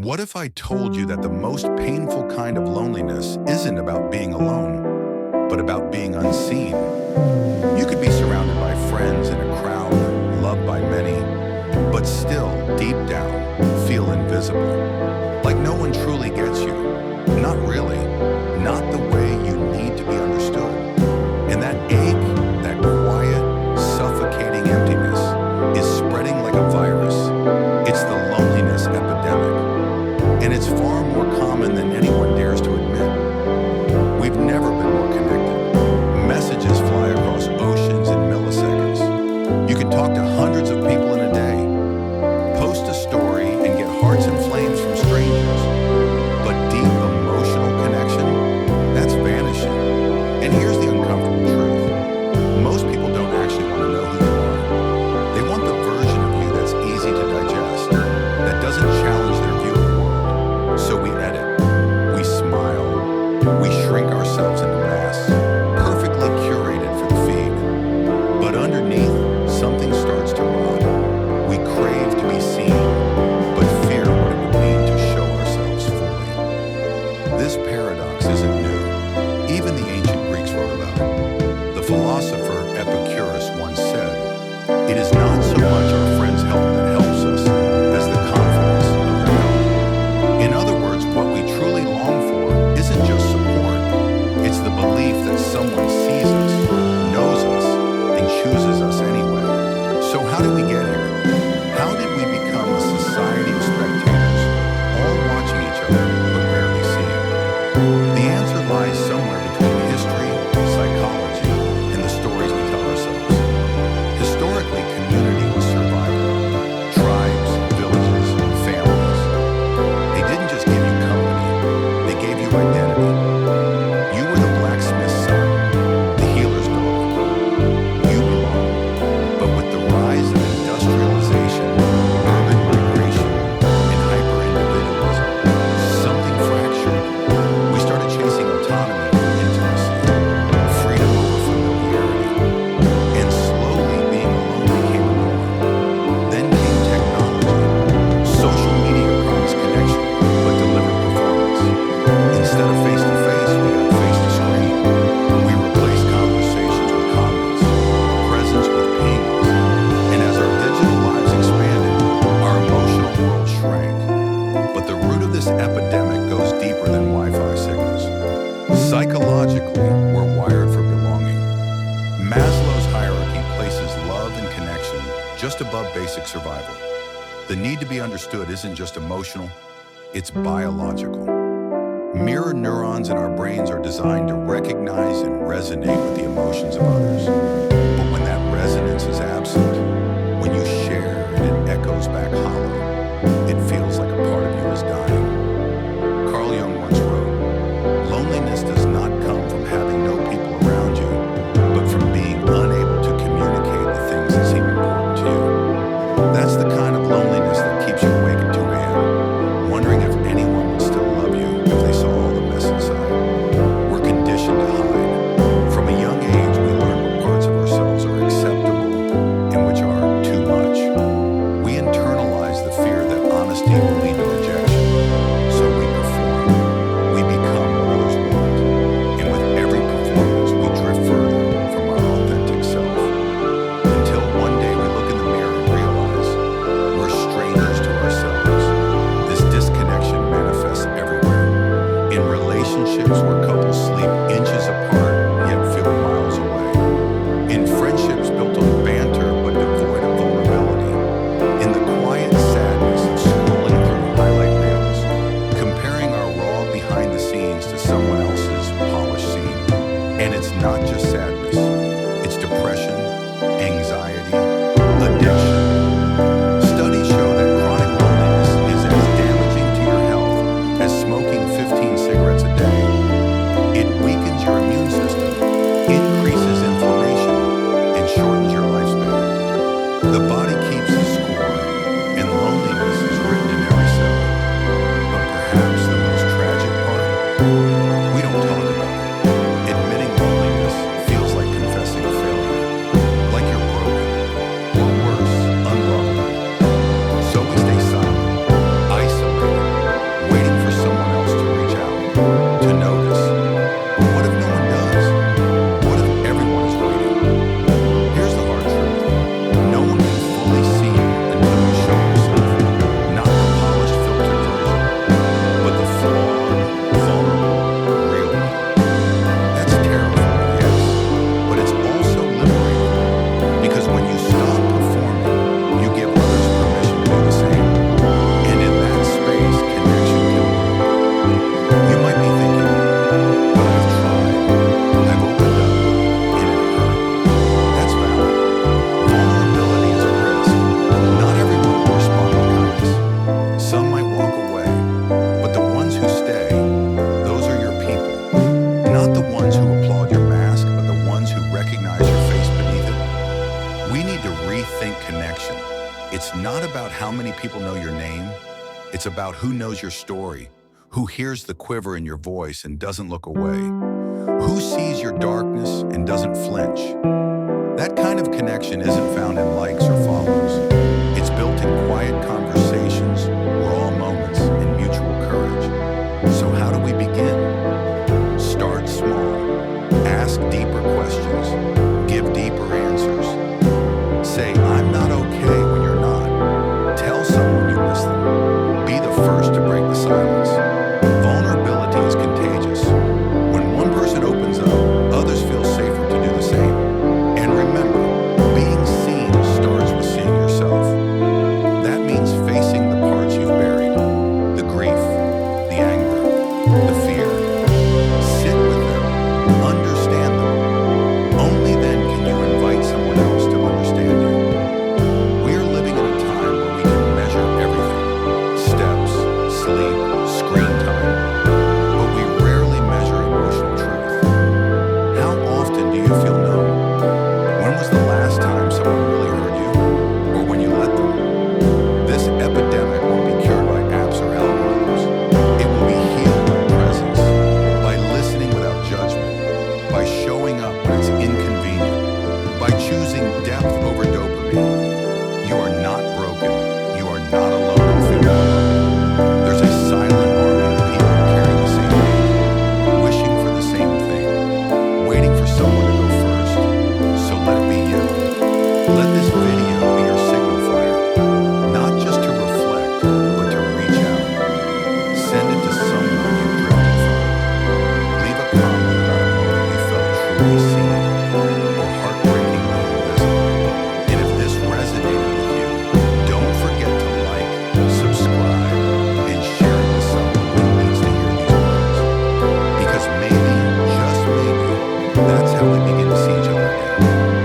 What if I told you that the most painful kind of loneliness isn't about being alone, but about being unseen? You could be surrounded by friends in a crowd, loved by many, but still, deep down, feel invisible. Like no one truly gets you. Not really. Not the way you need to be understood. And that ache, that quiet, suffocating emptiness, is spreading like a virus. It's the loneliness epidemic. And it's far more common than anyone dares to admit. We've never been more connected. Messages fly across oceans in milliseconds. You can talk to hundreds of people in a day, post a story, and get hearts in flames from strangers. But deep emotional connection, that's vanishing. And here's the uncomfortable truth. Most people don't actually want to know who you are. They want the version of you that's easy to digest, that doesn't challenge their view of the world. So we edit, we smile, we shrink ourselves into masks, perfectly curated for the feed. But underneath, something starts to rot. We crave to be seen, but fear what it would mean to show ourselves fully. This paradox isn't new. Even the ancient Greeks wrote about it. The philosopher Epicurus once said, "It is not so much our friends' help that helps us as the confidence of their help." In other words, what we truly long for isn't just support. It's the belief that someone sees us, knows us, and chooses us anyway. So how did we get here? How did we become a society of spectators, all watching each other but rarely seeing? The answer lies somewhere between history, psychology, and the stories we tell ourselves. Historically, community was survival. Tribes, villages, families. They didn't just give you company, they gave you identity. You were the blacksmith's son, the healer's daughter. You belonged. But with the rise of industrialization, urban migration, and hyper-individualism, something fractured. We started chasing autonomy over intimacy, freedom over familiarity, and slowly being alone became a norm. Then came technology. Social media promised connection, but delivered performance. Instead of face-to-face, we got face-to-screen. We replaced conversations with comments, presence with pings. And as our digital lives expanded, our emotional world shrank. But the root of this epidemic goes deeper than Wi-Fi signals. Psychologically, we're wired for belonging. Maslow's hierarchy places love and connection just above basic survival. The need to be understood isn't just emotional, it's biological. Mirror neurons in our brains are designed to recognize and resonate with the emotions of others. But when that resonance is absent, when you share and it echoes back hollow, it feels like a part of you is dying. Carl Jung once wrote, "Loneliness does not come from having no people around you, but from being unable to communicate the things that seem important to you." That's the kind of loneliness that keeps you awake at 2 a.m., wondering if anyone would still love you if they saw all the mess inside. We're conditioned to hide. From a young age, we learn what parts of ourselves are acceptable and which are too much. We internalize It's about who knows your story, who hears the quiver in your voice and doesn't look away, who sees your darkness and doesn't flinch. That kind of connection isn't found in likes or follows. It's built in quiet conversations